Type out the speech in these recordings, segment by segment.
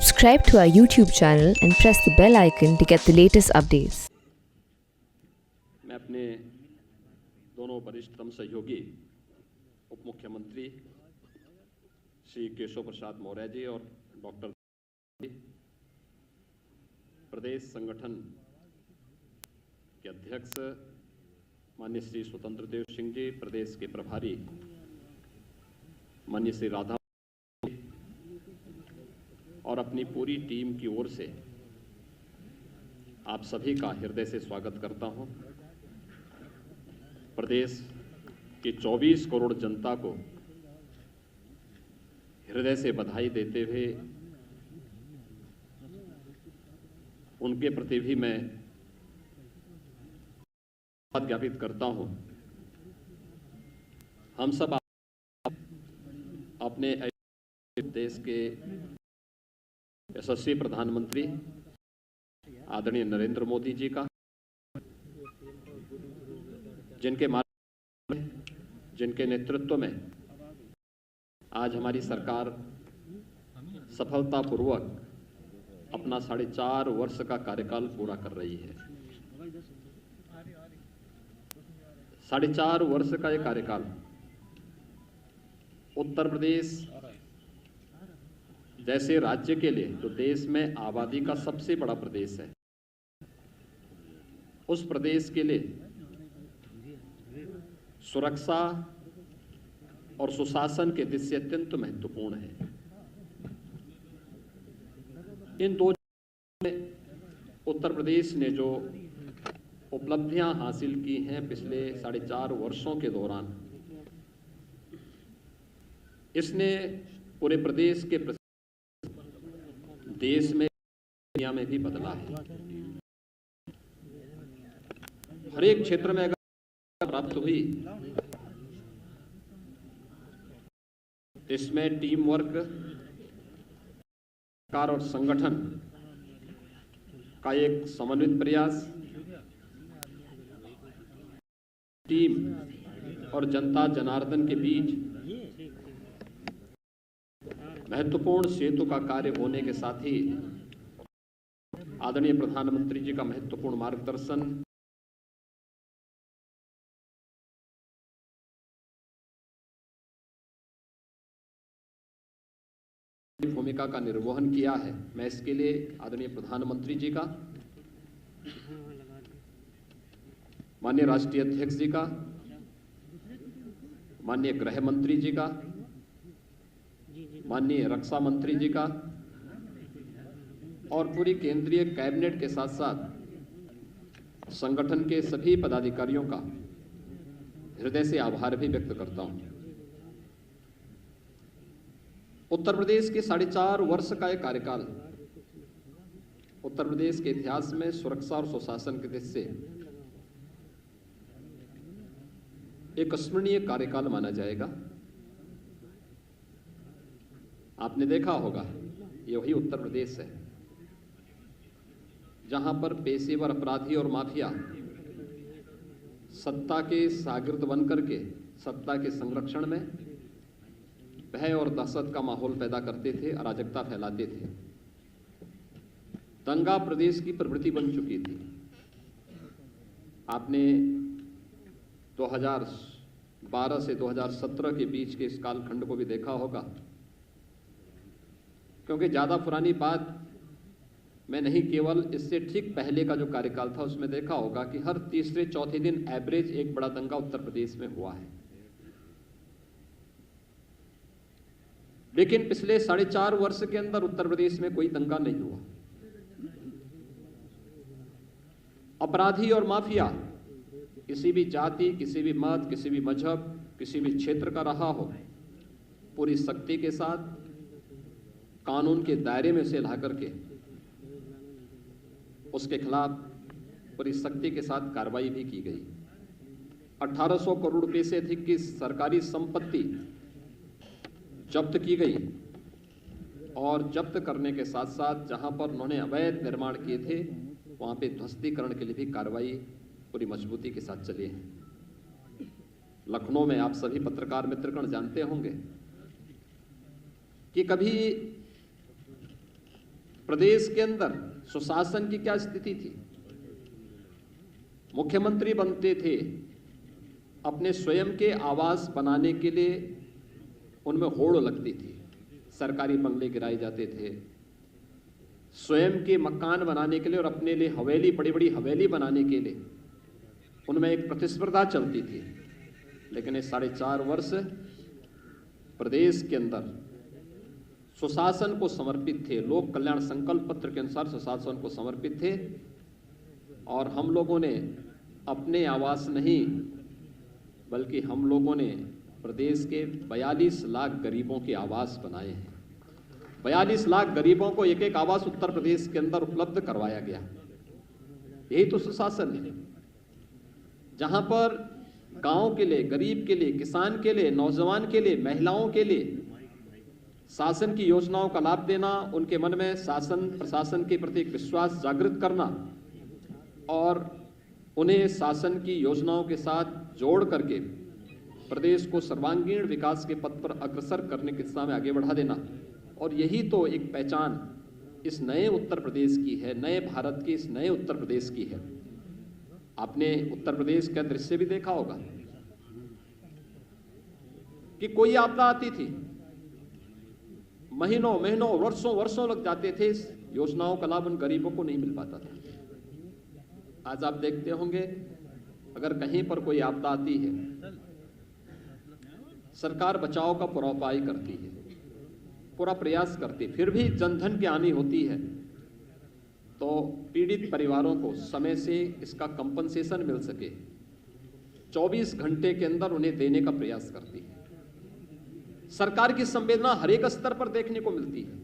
Subscribe to our YouTube channel and press the bell icon to get the latest updates. मैं अपने दोनों वरिष्ठतम सहयोगी उप मुख्यमंत्री श्री केशव प्रसाद मौर्य जी और डॉक्टर प्रदेश संगठन के अध्यक्ष माननीय श्री स्वतंत्र देव सिंह जी, प्रदेश के प्रभारी माननीय श्री राधा और अपनी पूरी टीम की ओर से आप सभी का हृदय से स्वागत करता हूं। प्रदेश की 24 करोड़ जनता को हृदय से बधाई देते हुए उनके प्रति भी मैं धन्यवाद ज्ञापित करता हूं। हम सब अपने देश के यशस्वी प्रधानमंत्री आदरणीय नरेंद्र मोदी जी का, जिनके नेतृत्व में आज हमारी सरकार सफलतापूर्वक अपना 4.5 वर्ष का कार्यकाल पूरा कर रही है। 4.5 वर्ष का ये कार्यकाल उत्तर प्रदेश जैसे राज्य के लिए, जो देश में आबादी का सबसे बड़ा प्रदेश है, उस प्रदेश के लिए सुरक्षा और सुशासन के दृष्टि अत्यंत महत्वपूर्ण है। इन दो उत्तर प्रदेश ने जो उपलब्धियां हासिल की हैं पिछले 4.5 वर्षों के दौरान, इसने पूरे प्रदेश के देश में, दुनिया में भी बदला है। हर एक क्षेत्र में अगर प्राप्त हुई, इसमें टीम वर्क, सरकार और संगठन का एक समन्वित प्रयास, टीम और जनता जनार्दन के बीच महत्वपूर्ण सेतु का कार्य होने के साथ ही आदरणीय प्रधानमंत्री जी का महत्वपूर्ण मार्गदर्शन, भूमिका का निर्वहन किया है। मैं इसके लिए आदरणीय प्रधानमंत्री जी का, माननीय राष्ट्रीय अध्यक्ष जी का, माननीय गृह मंत्री जी का, माननीय रक्षा मंत्री जी का और पूरी केंद्रीय कैबिनेट के साथ साथ संगठन के सभी पदाधिकारियों का हृदय से आभार भी व्यक्त करता हूं। उत्तर प्रदेश के 4.5 वर्ष का यह कार्यकाल उत्तर प्रदेश के इतिहास में सुरक्षा और सुशासन के दृष्टि से एक स्मरणीय कार्यकाल माना जाएगा। आपने देखा होगा, ये वही उत्तर प्रदेश है जहां पर पेशेवर अपराधी और माफिया सत्ता के शागिर्द बनकर के सत्ता के संरक्षण में भय और दहशत का माहौल पैदा करते थे, अराजकता फैलाते थे। दंगा प्रदेश की प्रवृत्ति बन चुकी थी। आपने 2012 से 2017 के बीच के इस कालखंड को भी देखा होगा, क्योंकि ज़्यादा पुरानी बात मैं नहीं, केवल इससे ठीक पहले का जो कार्यकाल था उसमें देखा होगा कि हर तीसरे चौथे दिन एवरेज एक बड़ा दंगा उत्तर प्रदेश में हुआ है। लेकिन पिछले 4.5 वर्ष के अंदर उत्तर प्रदेश में कोई दंगा नहीं हुआ। अपराधी और माफिया किसी भी जाति, किसी भी मत, किसी भी मजहब, किसी भी क्षेत्र का रहा हो, पूरी शक्ति के साथ कानून के दायरे में से ला करके उसके खिलाफ पूरी शक्ति के साथ कार्रवाई भी की गई। 1800 करोड़ रुपए से अधिक की सरकारी संपत्ति जब्त की गई और जब्त करने के साथ साथ जहां पर उन्होंने अवैध निर्माण किए थे वहां पे ध्वस्तीकरण के लिए भी कार्रवाई पूरी मजबूती के साथ चली है। लखनऊ में आप सभी पत्रकार मित्रगण जानते होंगे कि कभी प्रदेश के अंदर सुशासन की क्या स्थिति थी। मुख्यमंत्री बनते थे, अपने स्वयं के आवास बनाने के लिए उनमें होड़ लगती थी, सरकारी बंगले गिराए जाते थे, स्वयं के मकान बनाने के लिए और अपने लिए हवेली, बड़ी बड़ी हवेली बनाने के लिए उनमें एक प्रतिस्पर्धा चलती थी। लेकिन ये 4.5 वर्ष प्रदेश के अंदर सुशासन को समर्पित थे, लोक कल्याण संकल्प पत्र के अनुसार सुशासन को समर्पित थे। और हम लोगों ने अपने आवास नहीं, बल्कि हम लोगों ने प्रदेश के 42 लाख गरीबों के आवास बनाए हैं। 42 लाख गरीबों को एक एक आवास उत्तर प्रदेश के अंदर उपलब्ध करवाया गया। यही तो सुशासन है, जहां पर गांव के लिए, गरीब के लिए, किसान के लिए, नौजवान के लिए, महिलाओं के लिए शासन की योजनाओं का लाभ देना, उनके मन में शासन प्रशासन के प्रति एक विश्वास जागृत करना और उन्हें शासन की योजनाओं के साथ जोड़ करके प्रदेश को सर्वांगीण विकास के पथ पर अग्रसर करने की दिशा में आगे बढ़ा देना। और यही तो एक पहचान इस नए उत्तर प्रदेश की है, नए भारत की इस नए उत्तर प्रदेश की है। आपने उत्तर प्रदेश का दृश्य भी देखा होगा कि कोई आपदा आती थी, महीनों महीनों वर्षों वर्षों लग जाते थे, इस योजनाओं का लाभ उन गरीबों को नहीं मिल पाता था। आज आप देखते होंगे, अगर कहीं पर कोई आपदा आती है, सरकार बचाव का पूरा उपाय करती है, पूरा प्रयास करती है, फिर भी जनधन की हानि होती है तो पीड़ित परिवारों को समय से इसका कंपनसेशन मिल सके 24 घंटे के अंदर उन्हें देने का प्रयास करती है। सरकार की संवेदना हर एक स्तर पर देखने को मिलती है।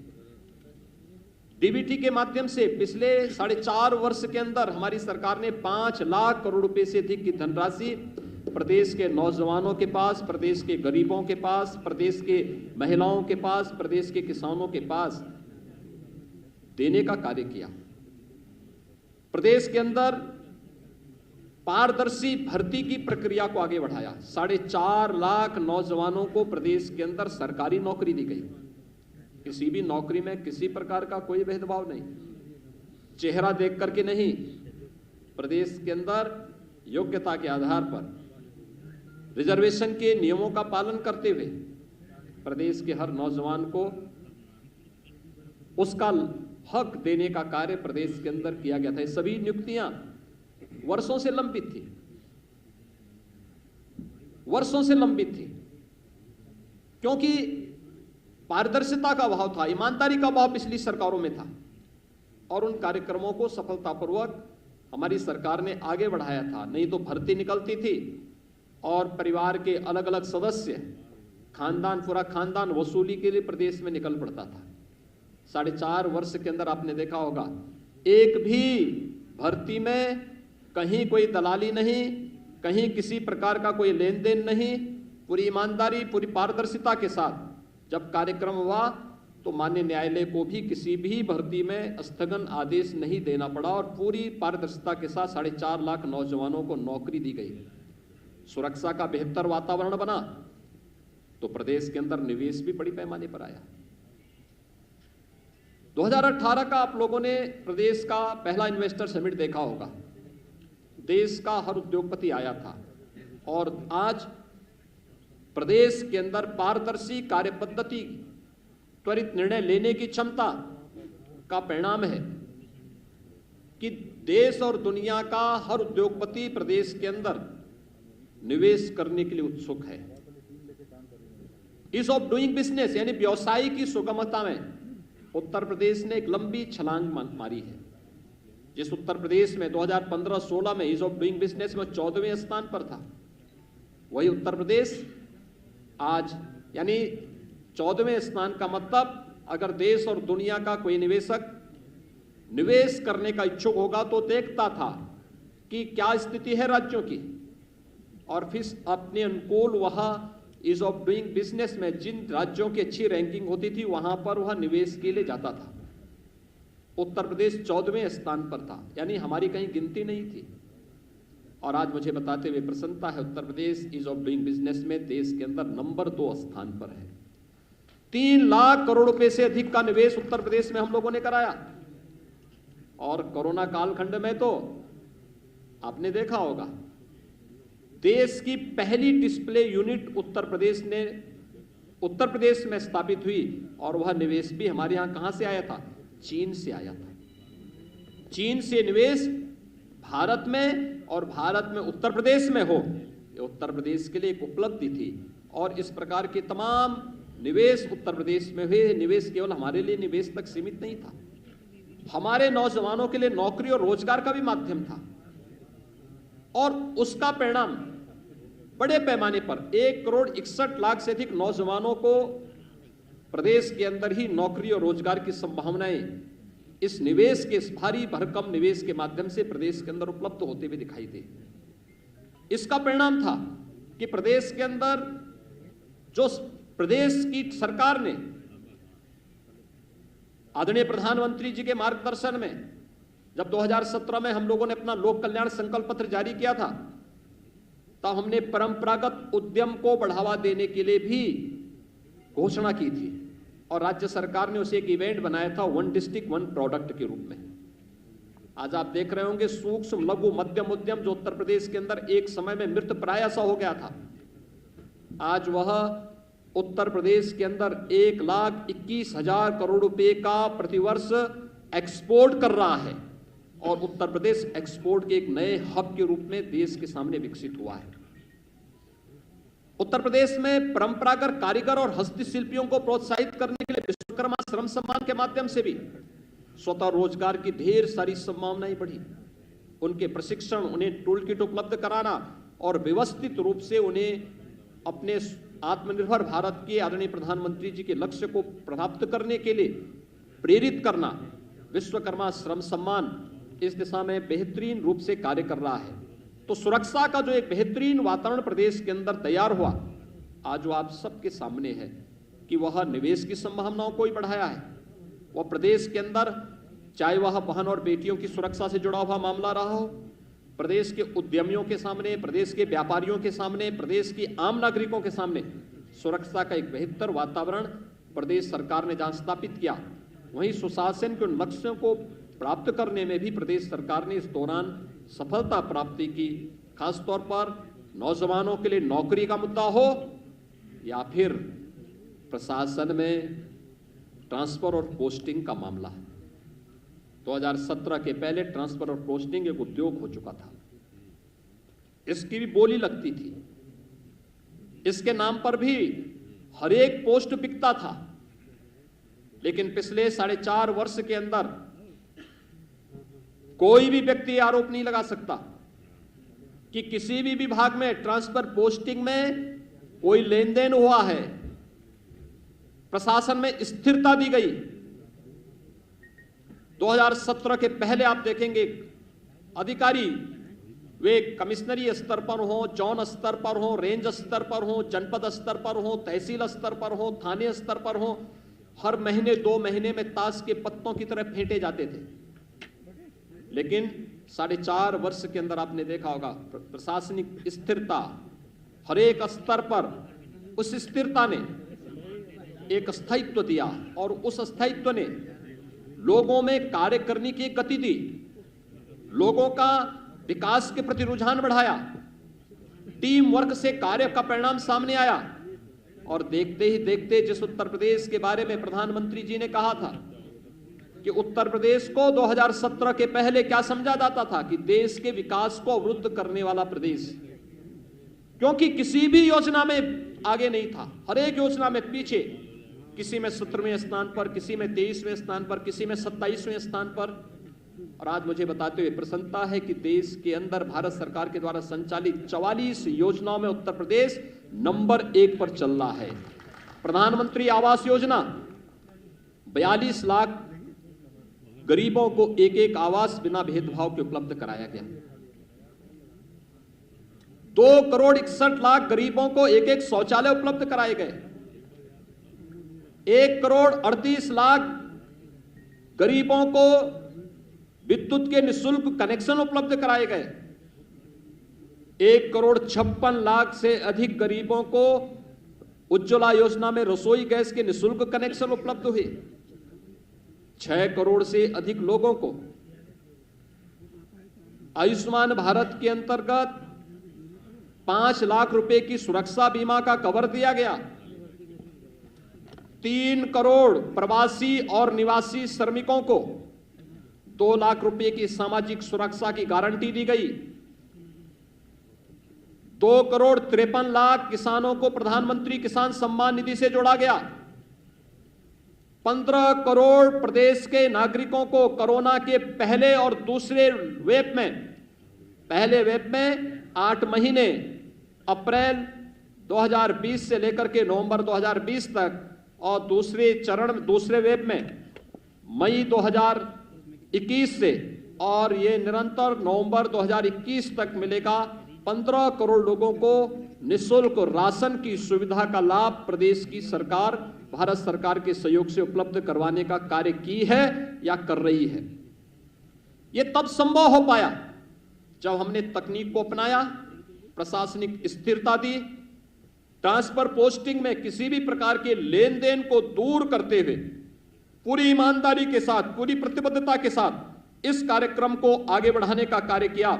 डीबीटी के माध्यम से पिछले 4.5 वर्ष के अंदर हमारी सरकार ने 5 लाख करोड़ रुपए से अधिक की धनराशि प्रदेश के नौजवानों के पास, प्रदेश के गरीबों के पास, प्रदेश के महिलाओं के पास, प्रदेश के किसानों के पास देने का कार्य किया। प्रदेश के अंदर पारदर्शी भर्ती की प्रक्रिया को आगे बढ़ाया। 4.5 लाख नौजवानों को प्रदेश के अंदर सरकारी नौकरी दी गई। किसी भी नौकरी में किसी प्रकार का कोई भेदभाव नहीं, चेहरा देख करके नहीं, प्रदेश के अंदर योग्यता के आधार पर रिजर्वेशन के नियमों का पालन करते हुए प्रदेश के हर नौजवान को उसका हक देने का कार्य प्रदेश के अंदर किया गया था। ये सभी नियुक्तियां वर्षों से लंबित थी, वर्षों से लंबित थी, क्योंकि पारदर्शिता का अभाव था, ईमानदारी का अभाव पिछली सरकारों में था। और उन कार्यक्रमों को सफलतापूर्वक हमारी सरकार ने आगे बढ़ाया था। नहीं तो भर्ती निकलती थी और परिवार के अलग अलग सदस्य, खानदान, पूरा खानदान वसूली के लिए प्रदेश में निकल पड़ता था। 4.5 वर्ष के अंदर आपने देखा होगा, एक भी भर्ती में कहीं कोई दलाली नहीं, कहीं किसी प्रकार का कोई लेन देन नहीं, पूरी ईमानदारी, पूरी पारदर्शिता के साथ जब कार्यक्रम हुआ तो माननीय न्यायालय को भी किसी भी भर्ती में स्थगन आदेश नहीं देना पड़ा और पूरी पारदर्शिता के साथ 4.5 लाख नौजवानों को नौकरी दी गई। सुरक्षा का बेहतर वातावरण बना तो प्रदेश के अंदर निवेश भी बड़ी पैमाने पर आया। 2018 का आप लोगों ने प्रदेश का पहला इन्वेस्टर समिट देखा होगा। देश का हर उद्योगपति आया था और आज प्रदेश के अंदर पारदर्शी कार्य पद्धति, त्वरित निर्णय लेने की क्षमता का परिणाम है कि देश और दुनिया का हर उद्योगपति प्रदेश के अंदर निवेश करने के लिए उत्सुक है। ईज ऑफ डूइंग बिजनेस यानी व्यवसाय की सुगमता में उत्तर प्रदेश ने एक लंबी छलांग मारी है। जिस उत्तर प्रदेश में 2015-16 में ईज ऑफ डूइंग बिजनेस में 14वें स्थान पर था, वही उत्तर प्रदेश आज यानी 14वें स्थान का मतलब अगर देश और दुनिया का कोई निवेशक निवेश करने का इच्छुक होगा तो देखता था कि क्या स्थिति है राज्यों की और फिर अपने अनुकूल वहां ईज ऑफ डूइंग बिजनेस में जिन राज्यों की अच्छी रैंकिंग होती थी वहां पर वह निवेश के लिए जाता था। उत्तर प्रदेश 14वें स्थान पर था, यानी हमारी कहीं गिनती नहीं थी। और आज मुझे बताते हुए प्रसन्नता है, Uttar Pradesh ease of doing business में देश के अंदर नंबर 2 स्थान पर है। 3 लाख करोड़ रुपए से अधिक का निवेश उत्तर प्रदेश में हम लोगों ने कराया। और कोरोना कालखंड में तो आपने देखा होगा, देश की पहली डिस्प्ले यूनिट उत्तर प्रदेश में स्थापित हुई, और वह निवेश भी हमारे यहां कहां से आया था? चीन से आया था। चीन से निवेश भारत में, और भारत में उत्तर प्रदेश में हो, ये उत्तर प्रदेश के लिए एक उपलब्धि थी। और इस प्रकार के तमाम निवेश उत्तर प्रदेश में हुए। निवेश केवल हमारे लिए निवेश तक सीमित नहीं था, हमारे नौजवानों के लिए नौकरी और रोजगार का भी माध्यम था। और उसका परिणाम बड़े पैमाने पर 1,61,00,000 से अधिक नौजवानों को प्रदेश के अंदर ही नौकरी और रोजगार की संभावनाएं इस निवेश के, इस भारी भरकम निवेश के माध्यम से प्रदेश के अंदर उपलब्ध होते हुए दिखाई दे। इसका परिणाम था कि प्रदेश के अंदर जो प्रदेश की सरकार ने आदरणीय प्रधानमंत्री जी के मार्गदर्शन में जब 2017 में हम लोगों ने अपना लोक कल्याण संकल्प पत्र जारी किया था, तब हमने परंपरागत उद्यम को बढ़ावा देने के लिए भी घोषणा की थी, और राज्य सरकार ने उसे एक इवेंट बनाया था 1 डिस्ट्रिक्ट 1 प्रोडक्ट के रूप में। आज आप देख रहे होंगे सूक्ष्म लघु मध्यम उद्यम जो उत्तर प्रदेश के अंदर एक समय में मृत प्राय सा हो गया था, आज वह उत्तर प्रदेश के अंदर 1,21,000 करोड़ रुपए का प्रतिवर्ष एक्सपोर्ट कर रहा है, और उत्तर प्रदेश एक्सपोर्ट के एक नए हब के रूप में देश के सामने विकसित हुआ है। उत्तर प्रदेश में परंपरागत कारीगर और हस्तशिल्पियों को प्रोत्साहित करने के लिए विश्वकर्मा श्रम सम्मान के माध्यम से भी स्वतः रोजगार की ढेर सारी संभावनाएं बढ़ी। उनके प्रशिक्षण, उन्हें टूल किट उपलब्ध कराना और व्यवस्थित रूप से उन्हें अपने आत्मनिर्भर भारत के आदरणीय प्रधानमंत्री जी के लक्ष्य को प्राप्त करने के लिए प्रेरित करना, विश्वकर्मा श्रम सम्मान इस दिशा में बेहतरीन रूप से कार्य कर रहा है। तो सुरक्षा का जो एक बेहतरीन वातावरण प्रदेश के अंदर तैयार हुआ, आज वो आप सबके सामने है कि वह निवेश की संभावनाओं को ही बढ़ाया है। वह प्रदेश के अंदर चाहे वह बहन और बेटियों की सुरक्षा से जुड़ा हुआ मामला रहा हो, प्रदेश के उद्यमियों के सामने, प्रदेश के व्यापारियों के सामने, प्रदेश की आम नागरिकों के सामने सुरक्षा का एक बेहतर वातावरण प्रदेश सरकार ने जहां स्थापित किया, वहीं सुशासन के लक्ष्यों को प्राप्त करने में भी प्रदेश सरकार ने इस दौरान सफलता प्राप्ति की। खासतौर पर नौजवानों के लिए नौकरी का मुद्दा हो या फिर प्रशासन में ट्रांसफर और पोस्टिंग का मामला है। 2017 के पहले ट्रांसफर और पोस्टिंग एक उद्योग हो चुका था, इसकी भी बोली लगती थी, इसके नाम पर भी हर एक पोस्ट बिकता था। लेकिन पिछले 4.5 वर्ष के अंदर कोई भी व्यक्ति आरोप नहीं लगा सकता कि किसी भी विभाग में ट्रांसफर पोस्टिंग में कोई लेन देन हुआ है। प्रशासन में स्थिरता दी गई। 2017 के पहले आप देखेंगे अधिकारी वे कमिश्नरी स्तर पर हो, जोन स्तर पर हो, रेंज स्तर पर हो, जनपद स्तर पर हो, तहसील स्तर पर हो, थाने स्तर पर हो, हर महीने 2 महीने में ताश के पत्तों की तरह फेंटे जाते थे। लेकिन 4.5 वर्ष के अंदर आपने देखा होगा प्रशासनिक स्थिरता हर एक स्तर पर, उस स्थिरता ने एक स्थायित्व दिया और उस स्थायित्व ने लोगों में कार्य करने की गति दी, लोगों का विकास के प्रति रुझान बढ़ाया, टीम वर्क से कार्य का परिणाम सामने आया। और देखते ही देखते जिस उत्तर प्रदेश के बारे में प्रधानमंत्री जी ने कहा था कि उत्तर प्रदेश को 2017 के पहले क्या समझा जाता था कि देश के विकास को अवरुद्ध करने वाला प्रदेश, क्योंकि किसी भी योजना में आगे नहीं था, हर एक योजना में पीछे, किसी में 17वें स्थान पर, किसी में 23वें स्थान पर, किसी में 27वें स्थान पर। और आज मुझे बताते हुए प्रसन्नता है कि देश के अंदर भारत सरकार के द्वारा संचालित 44 योजनाओं में उत्तर प्रदेश नंबर 1 पर चल रहा है। प्रधानमंत्री आवास योजना 42 लाख गरीबों को एक आवास बिना भेदभाव के उपलब्ध कराया गया। 2,61,00,000 गरीबों को एक शौचालय उपलब्ध कराए गए। 1,38,00,000 गरीबों को विद्युत के निःशुल्क कनेक्शन उपलब्ध कराए गए। 1,56,00,000 से अधिक गरीबों को उज्ज्वला योजना में रसोई गैस के निःशुल्क कनेक्शन उपलब्ध हुए। 6 करोड़ से अधिक लोगों को आयुष्मान भारत के अंतर्गत 5 लाख रुपए की सुरक्षा बीमा का कवर दिया गया। 3 करोड़ प्रवासी और निवासी श्रमिकों को 2 लाख रुपए की सामाजिक सुरक्षा की गारंटी दी गई। 2 करोड़ 53 लाख किसानों को प्रधानमंत्री किसान सम्मान निधि से जोड़ा गया। 15 करोड़ प्रदेश के नागरिकों को कोरोना के पहले और दूसरे वेव में, पहले वेव में 8 महीने अप्रैल 2020 से लेकर के नवंबर 2020 तक और दूसरे वेव में मई 2021 से और ये निरंतर नवंबर 2021 तक मिलेगा। 15 करोड़ लोगों को निःशुल्क राशन की सुविधा का लाभ प्रदेश की सरकार, भारत सरकार के सहयोग से उपलब्ध करवाने का कार्य की है या कर रही है। यह तब संभव हो पाया जब हमने तकनीक को अपनाया, प्रशासनिक स्थिरता दी, ट्रांसफर पोस्टिंग में किसी भी प्रकार के लेन देन को दूर करते हुए पूरी ईमानदारी के साथ, पूरी प्रतिबद्धता के साथ इस कार्यक्रम को आगे बढ़ाने का कार्य किया।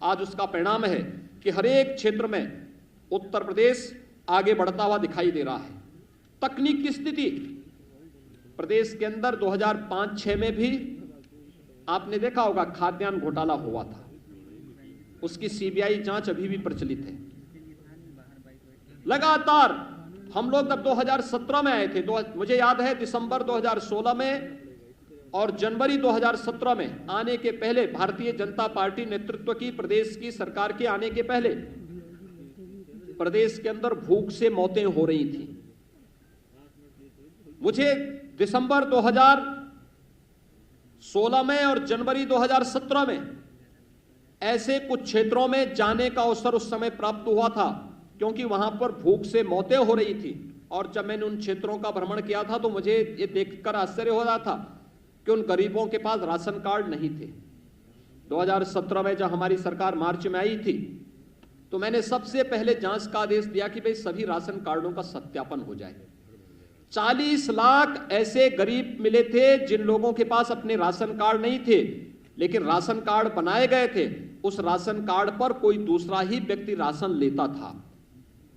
आज उसका परिणाम है कि हर एक क्षेत्र में उत्तर प्रदेश आगे बढ़ता हुआ दिखाई दे रहा है। तकनीक की स्थिति प्रदेश के अंदर 2005-6 में भी आपने देखा होगा खाद्यान्न घोटाला हुआ था, उसकी सीबीआई जांच अभी भी प्रचलित है। लगातार हम लोग जब 2017 में आए थे, मुझे याद है दिसंबर 2016 में और जनवरी 2017 में आने के पहले, भारतीय जनता पार्टी नेतृत्व की प्रदेश की सरकार के आने के पहले प्रदेश के अंदर भूख से मौतें हो रही थी। मुझे दिसंबर 2016 में और जनवरी 2017 में ऐसे कुछ क्षेत्रों में जाने का अवसर उस समय प्राप्त हुआ था, क्योंकि वहां पर भूख से मौतें हो रही थी। और जब मैंने उन क्षेत्रों का भ्रमण किया था तो मुझे ये देखकर आश्चर्य हो रहा था कि उन गरीबों के पास राशन कार्ड नहीं थे। 2017 में जब हमारी सरकार मार्च में आई थी तो मैंने सबसे पहले जांच का आदेश दिया कि भाई सभी राशन कार्डों का सत्यापन हो जाए। 40 लाख ऐसे गरीब मिले थे जिन लोगों के पास अपने राशन कार्ड नहीं थे, लेकिन राशन कार्ड बनाए गए थे। उस राशन कार्ड पर कोई दूसरा ही व्यक्ति राशन लेता था।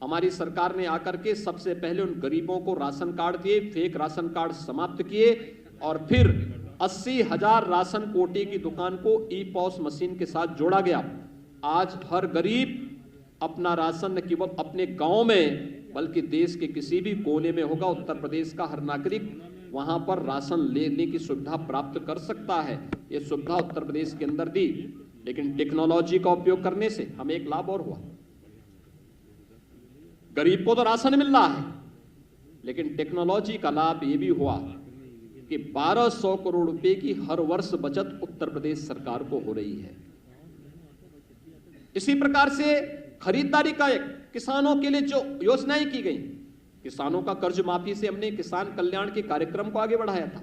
हमारी सरकार ने आकर के सबसे पहले उन गरीबों को राशन कार्ड दिए, फेक राशन कार्ड समाप्त किए और फिर 80,000 राशन कोटे की दुकान को ई-पॉस मशीन के साथ जोड़ा गया। आज हर गरीब अपना राशन न केवल अपने गांव में बल्कि देश के किसी भी कोने में होगा, उत्तर प्रदेश का हर नागरिक वहां पर राशन लेने की सुविधा प्राप्त कर सकता है। ये सुविधा उत्तर प्रदेश के अंदर दी, लेकिन टेक्नोलॉजी का उपयोग करने से हमें एक लाभ और हुआ। गरीब को तो राशन मिल रहा है, लेकिन टेक्नोलॉजी का लाभ यह भी हुआ कि 1200 करोड़ रुपए की हर वर्ष बचत उत्तर प्रदेश सरकार को हो रही है। इसी प्रकार से खरीदारी का किसानों के लिए जो योजनाएं की गई, किसानों का कर्ज माफी से हमने किसान कल्याण के कार्यक्रम को आगे बढ़ाया था।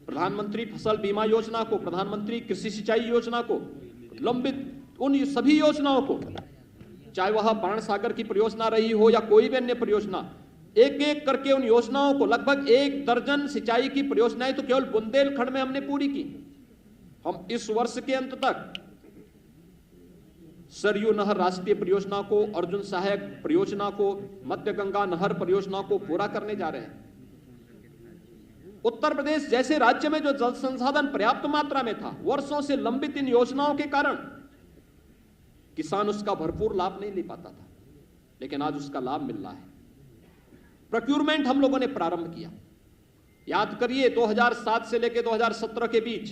प्रधानमंत्री फसल बीमा योजना को, प्रधानमंत्री कृषि सिंचाई योजना को, लंबित उन सभी योजनाओं को, चाहे वह बाण सागर की परियोजना रही हो या कोई भी अन्य परियोजना, एक एक करके उन योजनाओं को, लगभग 1 दर्जन सिंचाई की परियोजनाएं तो केवल बुंदेलखंड में हमने पूरी की। हम इस वर्ष के अंत तक सरयू नहर राष्ट्रीय परियोजना को, अर्जुन सहायक परियोजना को, मध्य गंगा नहर परियोजना को पूरा करने जा रहे हैं। उत्तर प्रदेश जैसे राज्य में जो जल संसाधन पर्याप्त मात्रा में था, वर्षों से लंबित इन योजनाओं के कारण किसान उसका भरपूर लाभ नहीं ले पाता था, लेकिन आज उसका लाभ मिल रहा है। प्रोक्यूरमेंट हम लोगों ने प्रारंभ किया। याद करिए 2007 से लेकर 2017 के बीच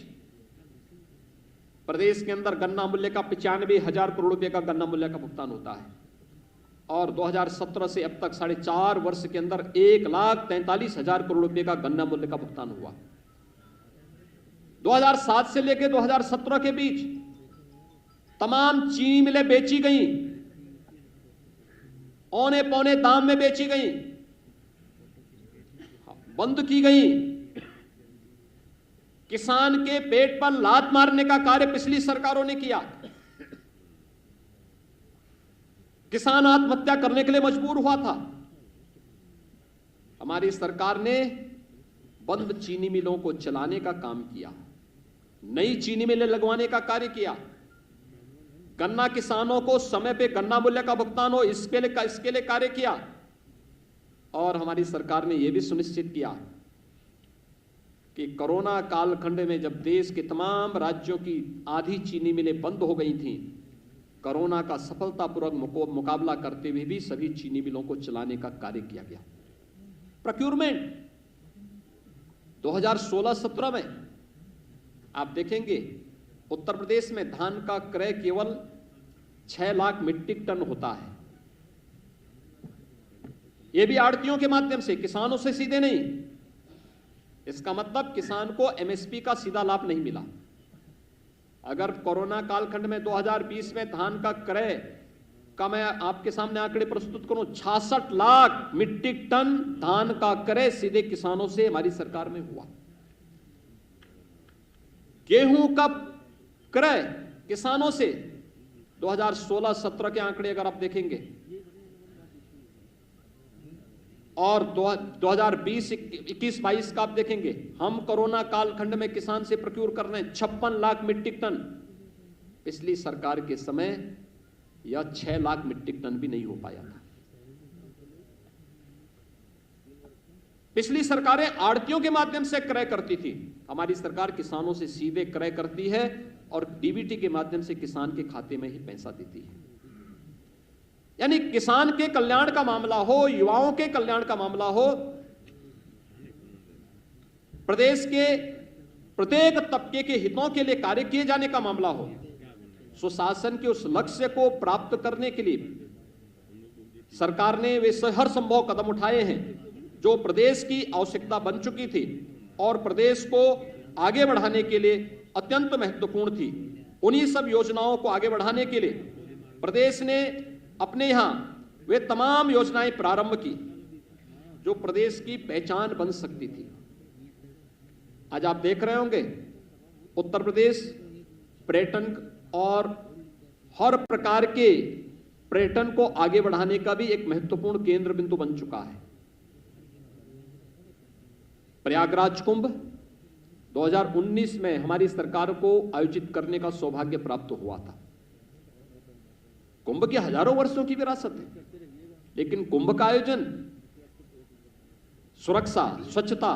प्रदेश के अंदर गन्ना मूल्य का 95,000 करोड़ रुपए का गन्ना मूल्य का भुगतान होता है, और 2017 से अब तक 4.5 वर्ष के अंदर 1,43,000 करोड़ रुपए का गन्ना मूल्य का भुगतान हुआ। 2007 से लेकर 2017 के बीच तमाम चीनी मिलें बेची गई, औने पौने दाम में बेची गई, बंद की गई। किसान के पेट पर लात मारने का कार्य पिछली सरकारों ने किया। किसान आत्महत्या करने के लिए मजबूर हुआ था। हमारी सरकार ने बंद चीनी मिलों को चलाने का काम किया, नई चीनी मिलें लगवाने का कार्य किया, गन्ना किसानों को समय पे गन्ना मूल्य का भुगतान हो इसके लिए कार्य किया। और हमारी सरकार ने यह भी सुनिश्चित किया कि कोरोना कालखंड में जब देश के तमाम राज्यों की आधी चीनी मिलें बंद हो गई थीं, कोरोना का सफलतापूर्वक मुकाबला करते हुए भी सभी चीनी मिलों को चलाने का कार्य किया गया। प्रोक्यूरमेंट 2016-17 में आप देखेंगे उत्तर प्रदेश में धान का क्रय केवल 6 लाख मीट्रिक टन होता है। यह भी आड़तियों के माध्यम से, किसानों से सीधे नहीं। इसका मतलब किसान को एमएसपी का सीधा लाभ नहीं मिला। अगर कोरोना कालखंड में 2020 में धान का क्रय का मैं आपके सामने आंकड़े प्रस्तुत करूं, 66 लाख मीट्रिक टन धान का क्रय सीधे किसानों से हमारी सरकार में हुआ। गेहूं का क्रय किसानों से 2016-17 के आंकड़े अगर आप देखेंगे और 2020-21-22 का आप देखेंगे, हम कोरोना कालखंड में किसान से प्रोक्यूर कर रहे हैं 56 लाख मीट्रिक टन। पिछली सरकार के समय यह 6 लाख मीट्रिक टन भी नहीं हो पाया था। पिछली सरकारें आड़तियों के माध्यम से क्रय करती थी, हमारी सरकार किसानों से सीधे क्रय करती है और डीबीटी के माध्यम से किसान के खाते में ही पैसा देती है। यानी किसान के कल्याण का मामला हो, युवाओं के कल्याण का मामला हो, प्रदेश के प्रत्येक तबके के हितों के लिए कार्य किए जाने का मामला हो, सुशासन के उस लक्ष्य को प्राप्त करने के लिए सरकार ने वे हर संभव कदम उठाए हैं जो प्रदेश की आवश्यकता बन चुकी थी और प्रदेश को आगे बढ़ाने के लिए अत्यंत महत्वपूर्ण थी। उन्हीं सब योजनाओं को आगे बढ़ाने के लिए प्रदेश ने अपने यहां वे तमाम योजनाएं प्रारंभ की जो प्रदेश की पहचान बन सकती थी। आज आप देख रहे होंगे उत्तर प्रदेश पर्यटन और हर प्रकार के पर्यटन को आगे बढ़ाने का भी एक महत्वपूर्ण केंद्र बिंदु बन चुका है। प्रयागराज कुंभ 2019 में हमारी सरकार को आयोजित करने का सौभाग्य प्राप्त हुआ था। कुंभ की हजारों वर्षों की विरासत है, लेकिन कुंभ का आयोजन सुरक्षा, स्वच्छता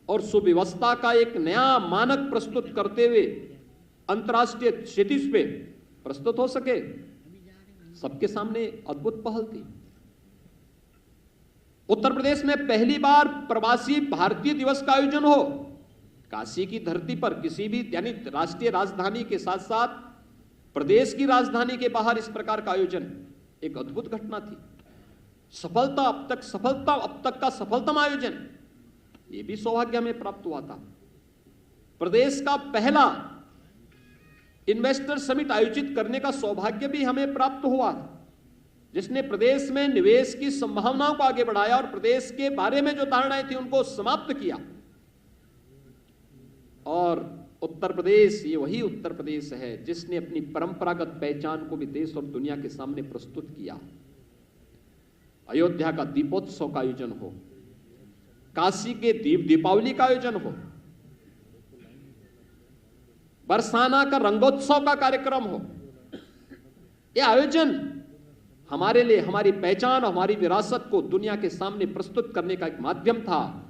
और सुव्यवस्था का एक नया मानक प्रस्तुत करते हुए अंतर्राष्ट्रीय क्षितिज पे प्रस्तुत हो सके, सबके सामने अद्भुत पहल थी। उत्तर प्रदेश में पहली बार प्रवासी भारतीय दिवस का आयोजन हो, काशी की धरती पर किसी भी यानी राष्ट्रीय राजधानी के साथ साथ प्रदेश की राजधानी के बाहर इस प्रकार का आयोजन एक अद्भुत घटना थी। सफलता अब तक का सफलतम आयोजन, यह भी सौभाग्य हमें प्राप्त हुआ था। प्रदेश का पहला इन्वेस्टर समिट आयोजित करने का सौभाग्य भी हमें प्राप्त हुआ, जिसने प्रदेश में निवेश की संभावनाओं को आगे बढ़ाया और प्रदेश के बारे में जो धारणाएं थी उनको समाप्त किया। और उत्तर प्रदेश, ये वही उत्तर प्रदेश है जिसने अपनी परंपरागत पहचान को भी देश और दुनिया के सामने प्रस्तुत किया। अयोध्या का दीपोत्सव का आयोजन हो, काशी के दीपावली का आयोजन हो, बरसाना का रंगोत्सव का कार्यक्रम हो, यह आयोजन हमारे लिए हमारी पहचान, हमारी विरासत को दुनिया के सामने प्रस्तुत करने का एक माध्यम था।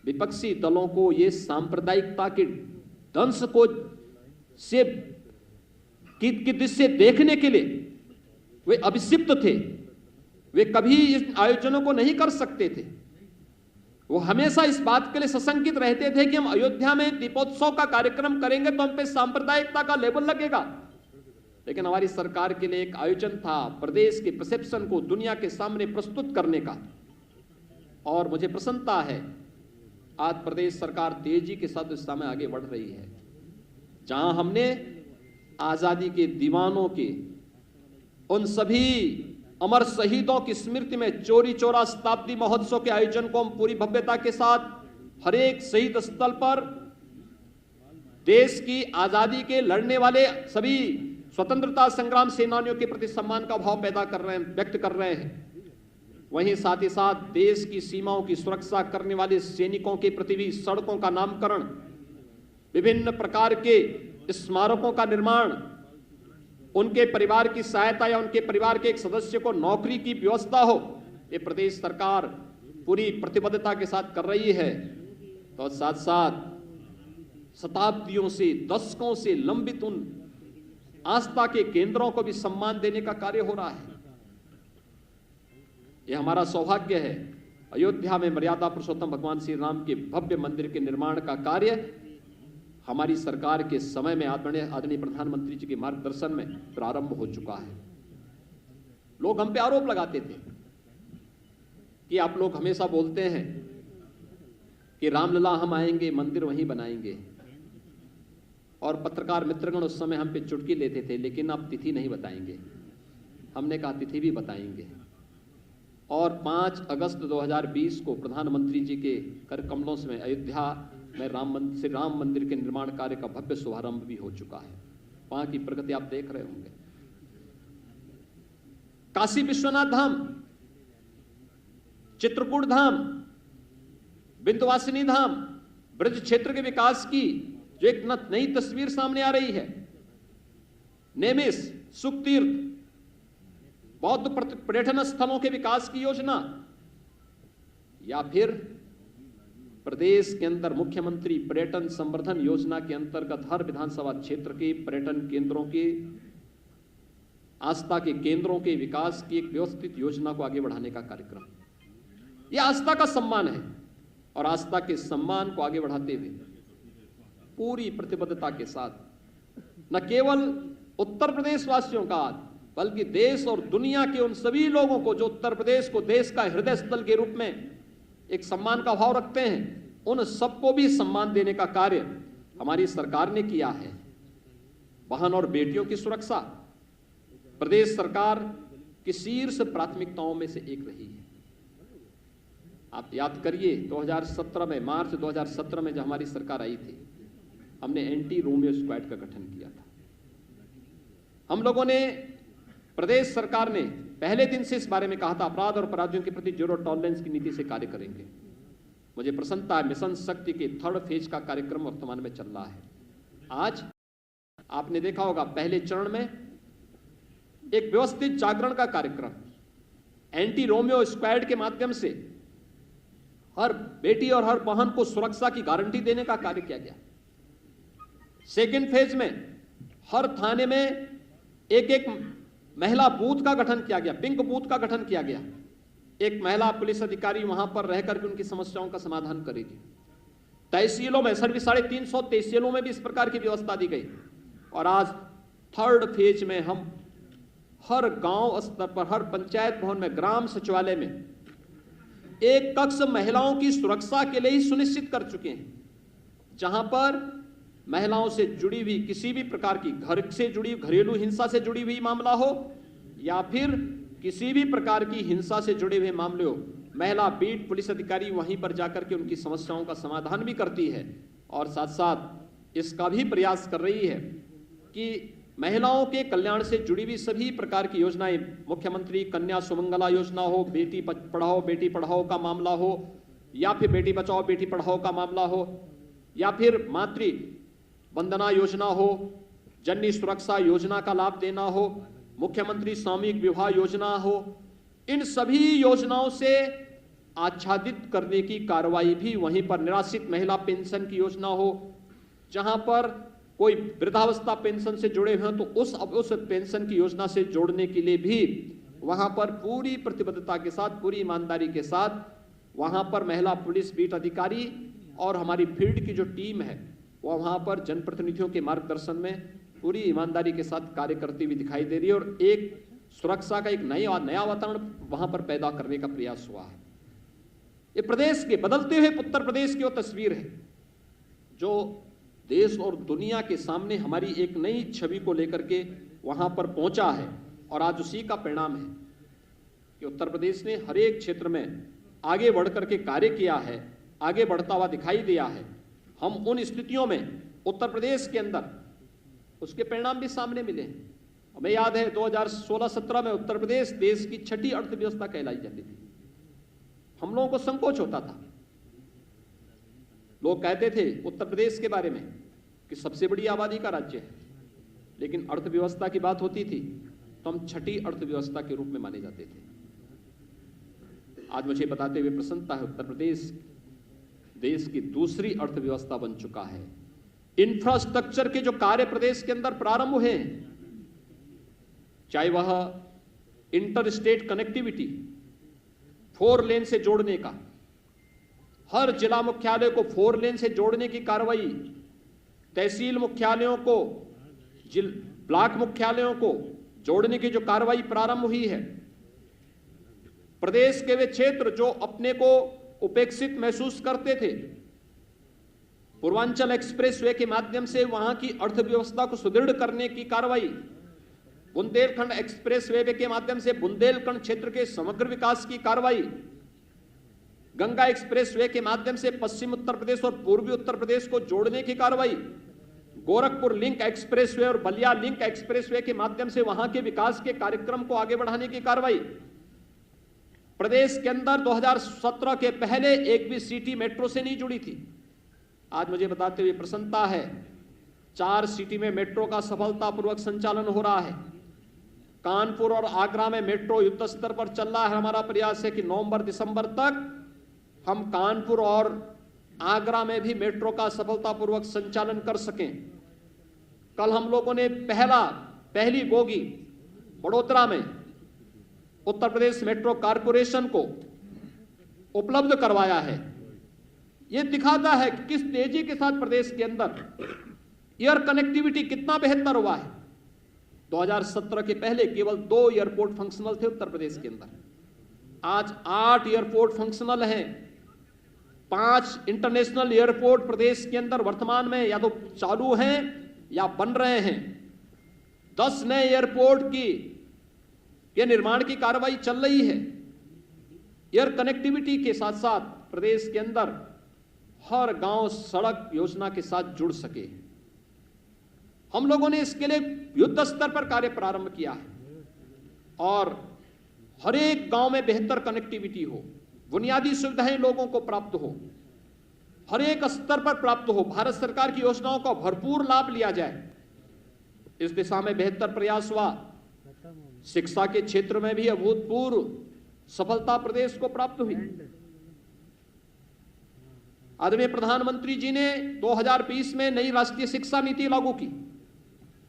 विपक्षी दलों को ये सांप्रदायिकता के दंश को से की दृष्टि देखने के लिए वे अभिषिप्त थे। वे कभी इस आयोजनों को नहीं कर सकते थे। वो हमेशा इस बात के लिए सशंकित रहते थे कि हम अयोध्या में दीपोत्सव का कार्यक्रम करेंगे तो हम पे सांप्रदायिकता का लेबल लगेगा। लेकिन हमारी सरकार के लिए एक आयोजन था प्रदेश के परसेप्शन को दुनिया के सामने प्रस्तुत करने का। और मुझे प्रसन्नता है आज प्रदेश सरकार तेजी के साथ इस समय आगे बढ़ रही है। जहां हमने आजादी के दीवानों के उन सभी अमर शहीदों की स्मृति में चौरी चौरा शताब्दी महोत्सव के आयोजन को हम पूरी भव्यता के साथ हर एक शहीद स्थल पर देश की आजादी के लड़ने वाले सभी स्वतंत्रता संग्राम सेनानियों के प्रति सम्मान का भाव पैदा कर रहे हैं, व्यक्त कर रहे हैं। वहीं साथ ही साथ देश की सीमाओं की सुरक्षा करने वाले सैनिकों के प्रति भी सड़कों का नामकरण, विभिन्न प्रकार के स्मारकों का निर्माण, उनके परिवार की सहायता या उनके परिवार के एक सदस्य को नौकरी की व्यवस्था हो, ये प्रदेश सरकार पूरी प्रतिबद्धता के साथ कर रही है। तो साथ साथ शताब्दियों से, दशकों से लंबित उन आस्था के केंद्रों को भी सम्मान देने का कार्य हो रहा है। यह हमारा सौभाग्य है। अयोध्या में मर्यादा पुरुषोत्तम भगवान श्री राम के भव्य मंदिर के निर्माण का कार्य हमारी सरकार के समय में आदरणीय प्रधानमंत्री जी के मार्गदर्शन में प्रारंभ हो चुका है। लोग हम पे आरोप लगाते थे कि आप लोग हमेशा बोलते हैं कि रामलला हम आएंगे, मंदिर वहीं बनाएंगे, और पत्रकार मित्रगण उस समय हम पे चुटकी लेते थे, लेकिन आप तिथि नहीं बताएंगे। हमने कहा तिथि भी बताएंगे, और 5 अगस्त 2020 को प्रधानमंत्री जी के कर कमलों से अयोध्या में राम मंदिर के निर्माण कार्य का भव्य शुभारंभ भी हो चुका है। वहां की प्रगति आप देख रहे होंगे। काशी विश्वनाथ धाम, चित्रकूट धाम, विंध्यवासिनी धाम, ब्रज क्षेत्र के विकास की जो एक नई तस्वीर सामने आ रही है, नेमिस, सुखतीर्थ, बौद्ध पर्यटन स्थलों के विकास की योजना, या फिर प्रदेश के अंदर मुख्यमंत्री पर्यटन संवर्धन योजना के अंतर्गत हर विधानसभा क्षेत्र के पर्यटन केंद्रों के, आस्था के केंद्रों के विकास की एक व्यवस्थित योजना को आगे बढ़ाने का कार्यक्रम। यह आस्था का सम्मान है, और आस्था के सम्मान को आगे बढ़ाते हुए पूरी प्रतिबद्धता के साथ न केवल उत्तर प्रदेश वासियों का, बल्कि देश और दुनिया के उन सभी लोगों को जो उत्तर प्रदेश को देश का हृदय स्थल के रूप में एक सम्मान का भाव रखते हैं, उन सबको भी सम्मान देने का कार्य हमारी सरकार ने किया है। बहन और बेटियों की सुरक्षा प्रदेश सरकार की शीर्ष प्राथमिकताओं में से एक रही है। आप याद करिए 2017 में, मार्च 2017 में जब हमारी सरकार आई थी, हमने एंटी रोमियो स्क्वाड का गठन किया था। हम लोगों ने, प्रदेश सरकार ने पहले दिन से इस बारे में कहा था, अपराध और अपराधियों के प्रति जीरो टॉलरेंस की नीति से कार्य करेंगे। मुझे प्रसन्नता है, मिशन शक्ति के 3rd फेज का कार्यक्रम वर्तमान में चल रहा है। आज आपने देखा होगा, पहले चरण में एक व्यवस्थित जागरण का कार्यक्रम, एंटी रोमियो स्क्वाड के माध्यम से हर बेटी और हर बहन को सुरक्षा की गारंटी देने का कार्य किया गया। 2nd फेज में हर थाने में एक महिला बूथ का गठन किया गया, पिंक बूथ का गठन किया गया। एक महिला पुलिस अधिकारी वहां पर रहकर के उनकी समस्याओं का समाधान करेगी। तहसीलों में 350 तहसीलों में भी इस प्रकार की व्यवस्था दी गई। और आज 3rd फेज में हम हर गांव स्तर पर, हर पंचायत भवन में, ग्राम सचिवालय में एक कक्ष महिलाओं की सुरक्षा के लिए ही सुनिश्चित कर चुके हैं, जहां पर महिलाओं से जुड़ी हुई किसी भी प्रकार की, घर से जुड़ी, घरेलू हिंसा से जुड़ी हुई मामला हो या फिर किसी भी प्रकार की हिंसा से जुड़े हुए मामले हो, महिला बीट पुलिस अधिकारी वहीं पर जाकर के उनकी समस्याओं का समाधान भी करती है। और साथ साथ इसका भी प्रयास कर रही है कि महिलाओं के कल्याण से जुड़ी हुई सभी प्रकार की योजनाएं, मुख्यमंत्री कन्या सुमंगला योजना हो, बेटी पढ़ाओ का मामला हो, या फिर बेटी बचाओ बेटी पढ़ाओ का मामला हो, या फिर मातृ वंदना योजना हो, जननी सुरक्षा योजना का लाभ देना हो, मुख्यमंत्री सामूहिक विवाह योजना हो, इन सभी योजनाओं से आच्छादित करने की कार्रवाई भी वहीं पर, निराश्रित महिला पेंशन की योजना हो, जहां पर कोई वृद्धावस्था पेंशन से जुड़े हुए हैं तो उस पेंशन की योजना से जोड़ने के लिए भी वहां पर पूरी प्रतिबद्धता के साथ, पूरी ईमानदारी के साथ वहां पर महिला पुलिस बीट अधिकारी और हमारी फील्ड की जो टीम है वो वहां पर जनप्रतिनिधियों के मार्गदर्शन में पूरी ईमानदारी के साथ कार्य करती हुई दिखाई दे रही है। और एक सुरक्षा का एक नया वातावरण वहां पर पैदा करने का प्रयास हुआ है। ये प्रदेश के, बदलते हुए उत्तर प्रदेश की वो तस्वीर है जो देश और दुनिया के सामने हमारी एक नई छवि को लेकर के वहां पर पहुंचा है। और आज उसी का परिणाम है कि उत्तर प्रदेश ने हर एक क्षेत्र में आगे बढ़ करके कार्य किया है, आगे बढ़ता हुआ दिखाई दिया है। हम उन स्थितियों में उत्तर प्रदेश के अंदर उसके परिणाम भी सामने मिले हैं। हमें याद है 2016-17 में उत्तर प्रदेश देश की 6ठी अर्थव्यवस्था कहलाई जाती थी। हम लोगों को संकोच होता था। लोग कहते थे उत्तर प्रदेश के बारे में कि सबसे बड़ी आबादी का राज्य है, लेकिन अर्थव्यवस्था की बात होती थी तो हम छठी अर्थव्यवस्था के रूप में माने जाते थे। आज मुझे बताते हुए प्रसन्नता है, उत्तर प्रदेश देश की दूसरी अर्थव्यवस्था बन चुका है। इंफ्रास्ट्रक्चर के जो कार्य प्रदेश के अंदर प्रारंभ हुए हैं, चाहे वह इंटर स्टेट कनेक्टिविटी, 4 लेन से जोड़ने का, हर जिला मुख्यालय को 4 लेन से जोड़ने की कार्रवाई, तहसील मुख्यालयों को ब्लॉक मुख्यालयों को जोड़ने की जो कार्रवाई प्रारंभ हुई है, प्रदेश के वे क्षेत्र जो अपने को उपेक्षित महसूस करते थे, पूर्वांचल एक्सप्रेसवे के माध्यम से वहां की अर्थव्यवस्था को सुदृढ़ करने की कार्रवाई, बुंदेलखंड एक्सप्रेसवे के माध्यम से बुंदेलखंड क्षेत्र के समग्र विकास की कार्रवाई, गंगा एक्सप्रेसवे के माध्यम से पश्चिम उत्तर प्रदेश और पूर्वी उत्तर प्रदेश को जोड़ने की कार्रवाई, गोरखपुर लिंक एक्सप्रेसवे और बलिया लिंक एक्सप्रेसवे के माध्यम से वहां के विकास के कार्यक्रम को आगे बढ़ाने की कार्रवाई। प्रदेश के अंदर 2017 के पहले एक भी सिटी मेट्रो से नहीं जुड़ी थी। आज मुझे बताते हुए प्रसन्नता है, 4 सिटी में मेट्रो का सफलतापूर्वक संचालन हो रहा है। कानपुर और आगरा में मेट्रो युद्ध स्तर पर चल रहा है। हमारा प्रयास है कि नवंबर दिसंबर तक हम कानपुर और आगरा में भी मेट्रो का सफलतापूर्वक संचालन कर सकें। कल हम लोगों ने पहली बोगी बड़ोदरा में उत्तर प्रदेश मेट्रो कारपोरेशन को उपलब्ध करवाया है। यह दिखाता है कि किस तेजी के साथ प्रदेश के अंदर एयर कनेक्टिविटी कितना बेहतर हुआ है। 2017 के पहले केवल 2 एयरपोर्ट फंक्शनल थे उत्तर प्रदेश के अंदर, आज 8 एयरपोर्ट फंक्शनल हैं। 5 इंटरनेशनल एयरपोर्ट प्रदेश के अंदर वर्तमान में या तो चालू हैं या बन रहे हैं। 10 नए एयरपोर्ट के निर्माण की कार्रवाई चल रही है। एयर कनेक्टिविटी के साथ साथ प्रदेश के अंदर हर गांव सड़क योजना के साथ जुड़ सके। हम लोगों ने इसके लिए युद्ध स्तर पर कार्य प्रारंभ किया है और हर एक गांव में बेहतर कनेक्टिविटी हो, बुनियादी सुविधाएं लोगों को प्राप्त हो, हर एक स्तर पर प्राप्त हो, भारत सरकार की योजनाओं का भरपूर लाभ लिया जाए। इस दिशा में बेहतर प्रयास हुआ। शिक्षा के क्षेत्र में भी अभूतपूर्व सफलता प्रदेश को प्राप्त हुई। आदरणीय प्रधानमंत्री जी ने 2020 में नई राष्ट्रीय शिक्षा नीति लागू की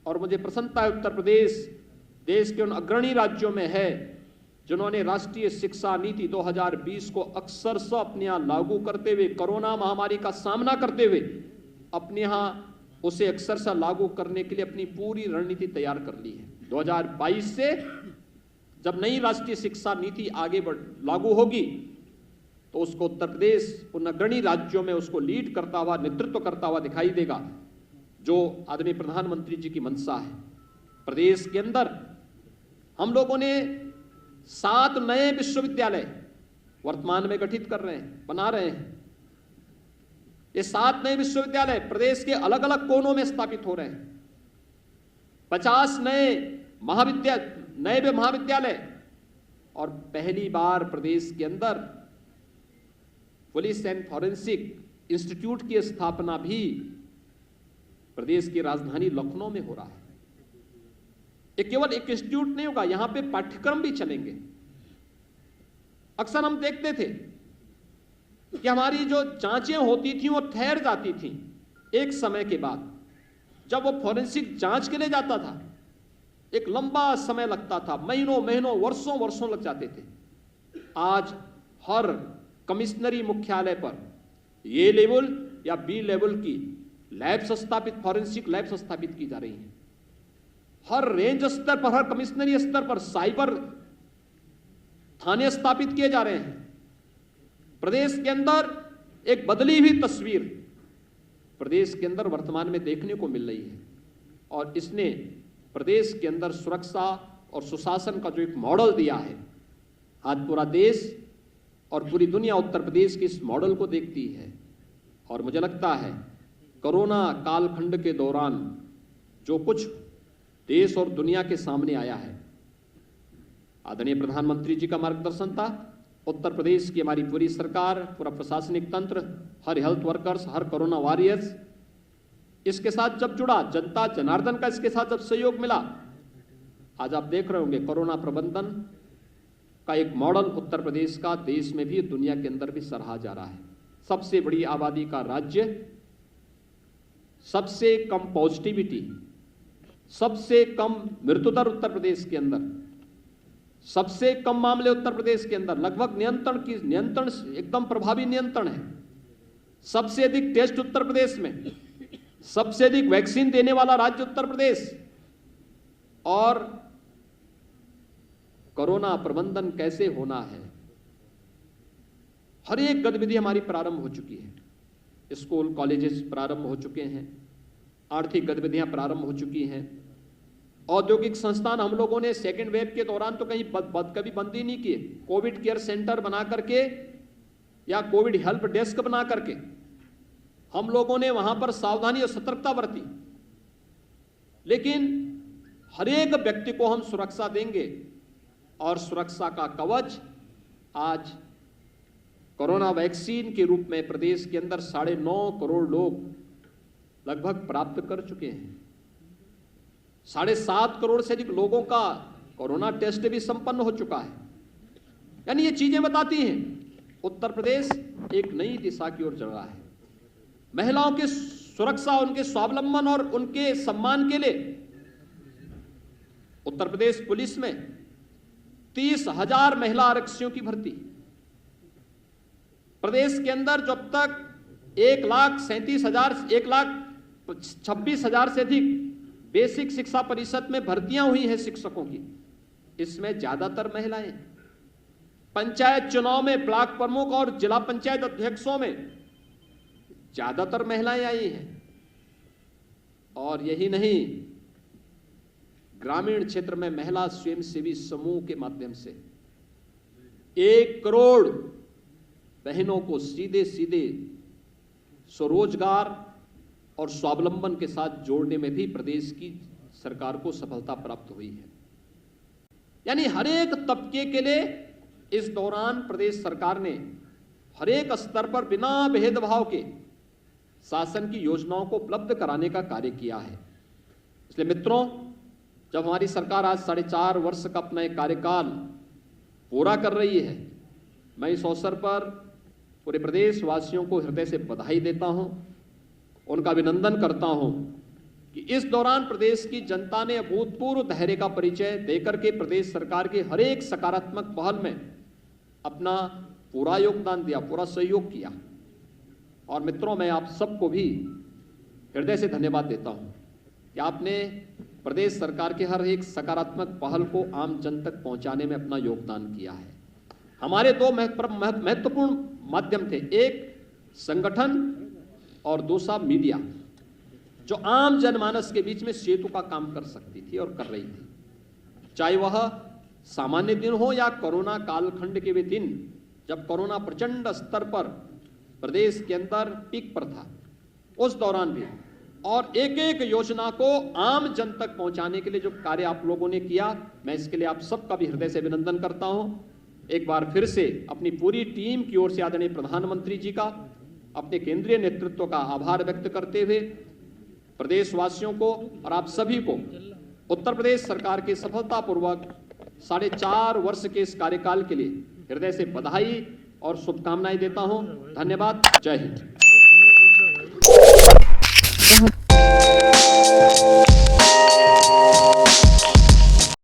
और मुझे प्रसन्नता है उत्तर प्रदेश देश के उन अग्रणी राज्यों में है जिन्होंने राष्ट्रीय शिक्षा नीति 2020 को अक्षरशः अपने यहां लागू करते हुए, कोरोना महामारी का सामना करते हुए अपने यहां उसे अक्षरशः लागू करने के लिए अपनी पूरी रणनीति तैयार कर ली है। 2022 से जब नई राष्ट्रीय शिक्षा नीति आगे लागू होगी तो उसको उत्तर प्रदेश उन अग्रणी राज्यों में उसको लीड करता हुआ, नेतृत्व करता हुआ दिखाई देगा, जो आदरणीय प्रधानमंत्री जी की मंशा है। प्रदेश के अंदर हम लोगों ने 7 नए विश्वविद्यालय वर्तमान में गठित कर रहे हैं, बना रहे हैं। ये 7 नए विश्वविद्यालय प्रदेश के अलग अलग कोनों में स्थापित हो रहे हैं। 50 नए महाविद्यालय और पहली बार प्रदेश के अंदर पुलिस एंड फॉरेंसिक इंस्टीट्यूट की स्थापना भी प्रदेश की राजधानी लखनऊ में हो रहा है। ये केवल एक इंस्टीट्यूट नहीं होगा, यहां पे पाठ्यक्रम भी चलेंगे। अक्सर हम देखते थे कि हमारी जो जांचें होती थी वो ठहर जाती थी एक समय के बाद। जब वो फॉरेंसिक जांच के लिए जाता था एक लंबा समय लगता था, महीनों वर्षों लग जाते थे। आज हर कमिश्नरी मुख्यालय पर ए लेवल या बी लेवल की लैब्स स्थापित, फॉरेंसिक लैब्स स्थापित की जा रही हैं। हर रेंज स्तर पर, हर कमिश्नरी स्तर पर साइबर थाने स्थापित किए जा रहे हैं। प्रदेश के अंदर एक बदली हुई तस्वीर प्रदेश के अंदर वर्तमान में देखने को मिल रही है और इसने प्रदेश के अंदर सुरक्षा और सुशासन का जो एक मॉडल दिया है, आज पूरा देश और पूरी दुनिया उत्तर प्रदेश के इस मॉडल को देखती है। और मुझे लगता है कोरोना कालखंड के दौरान जो कुछ देश और दुनिया के सामने आया है, आदरणीय प्रधानमंत्री जी का मार्गदर्शन था उत्तर प्रदेश की हमारी पूरी सरकार, पूरा प्रशासनिक तंत्र, हर हेल्थ वर्कर्स, हर कोरोना वॉरियर्स इसके साथ जब जुड़ा, जनता जनार्दन का इसके साथ जब सहयोग मिला, आज आप देख रहे होंगे कोरोना प्रबंधन का एक मॉडल उत्तर प्रदेश का देश में भी, दुनिया के अंदर भी सराहा जा रहा है। सबसे बड़ी आबादी का राज्य, सबसे कम पॉजिटिविटी, सबसे कम मृत्यु दर उत्तर प्रदेश के अंदर, सबसे कम मामले उत्तर प्रदेश के अंदर, लगभग नियंत्रण एकदम प्रभावी नियंत्रण है। सबसे अधिक टेस्ट उत्तर प्रदेश में, सबसे अधिक वैक्सीन देने वाला राज्य उत्तर प्रदेश। और कोरोना प्रबंधन कैसे होना है, हर एक गतिविधि हमारी प्रारंभ हो चुकी है। स्कूल कॉलेजेस प्रारंभ हो चुके हैं, आर्थिक गतिविधियां प्रारंभ हो चुकी हैं, औद्योगिक संस्थान हम लोगों ने सेकेंड वेव के दौरान तो कहीं कभी बंद ही नहीं किए। कोविड केयर सेंटर बना करके या कोविड हेल्प डेस्क बना करके हम लोगों ने वहां पर सावधानी और सतर्कता बरती। लेकिन हर एक व्यक्ति को हम सुरक्षा देंगे, और सुरक्षा का कवच आज कोरोना वैक्सीन के रूप में प्रदेश के अंदर 9.5 करोड़ लोग लगभग प्राप्त कर चुके हैं। 7.5 करोड़ से अधिक लोगों का कोरोना टेस्ट भी संपन्न हो चुका है। यानी ये चीजें बताती हैं उत्तर प्रदेश एक नई दिशा की ओर चल रहा है। महिलाओं की सुरक्षा, उनके स्वावलंबन और उनके सम्मान के लिए उत्तर प्रदेश पुलिस में 30,000 महिला आरक्षियों की भर्ती। प्रदेश के अंदर जब तक 1,26,000 से अधिक बेसिक शिक्षा परिषद में भर्तियां हुई हैं शिक्षकों की, इसमें ज्यादातर महिलाएं। पंचायत चुनाव में ब्लॉक प्रमुख और जिला पंचायत अध्यक्षों में ज्यादातर महिलाएं आई हैं। और यही नहीं, ग्रामीण क्षेत्र में महिला स्वयंसेवी समूह के माध्यम से 1 करोड़ बहनों को सीधे सीधे स्वरोजगार और स्वावलंबन के साथ जोड़ने में भी प्रदेश की सरकार को सफलता प्राप्त हुई है। यानी हर एक तबके के लिए इस दौरान प्रदेश सरकार ने हर एक स्तर पर बिना भेदभाव के शासन की योजनाओं को उपलब्ध कराने का कार्य किया है। इसलिए मित्रों, जब हमारी सरकार आज 4.5 वर्ष का अपना एक कार्यकाल पूरा कर रही है, मैं इस अवसर पर पूरे प्रदेशवासियों को हृदय से बधाई देता हूं, उनका अभिनंदन करता हूं कि इस दौरान प्रदेश की जनता ने अभूतपूर्व धैर्य का परिचय देकर के प्रदेश सरकार के हर एक सकारात्मक पहल में अपना पूरा योगदान दिया, पूरा सहयोग किया। और मित्रों, मैं आप सबको भी हृदय से धन्यवाद देता हूं कि आपने प्रदेश सरकार के हर एक सकारात्मक पहल को आम जन तक पहुंचाने में अपना योगदान किया है। हमारे 2 महत्वपूर्ण माध्यम थे, एक संगठन और दूसरा मीडिया, जो आम जनमानस के बीच में सेतु का काम कर सकती थी और कर रही थी। चाहे वह सामान्य दिन हो या कोरोना कालखंड के वे दिन जब कोरोना प्रचंड स्तर पर प्रदेश के अंदर पीक पर था, उस दौरान भी, और एक एक योजना को आम जन तक पहुंचाने के लिए जो कार्य आप लोगों ने किया, मैं इसके लिए आप सबका भी हृदय से अभिनंदन करता हूं। एक बार फिर से अपनी पूरी टीम की ओर से आदरणीय प्रधानमंत्री जी का, अपने केंद्रीय नेतृत्व का आभार व्यक्त करते हुए प्रदेशवासियों को और आप सभी को उत्तर प्रदेश सरकार के सफलतापूर्वक 4.5 वर्ष के इस कार्यकाल के लिए हृदय से बधाई और शुभकामनाएं देता हूं। धन्यवाद। जय हिंद।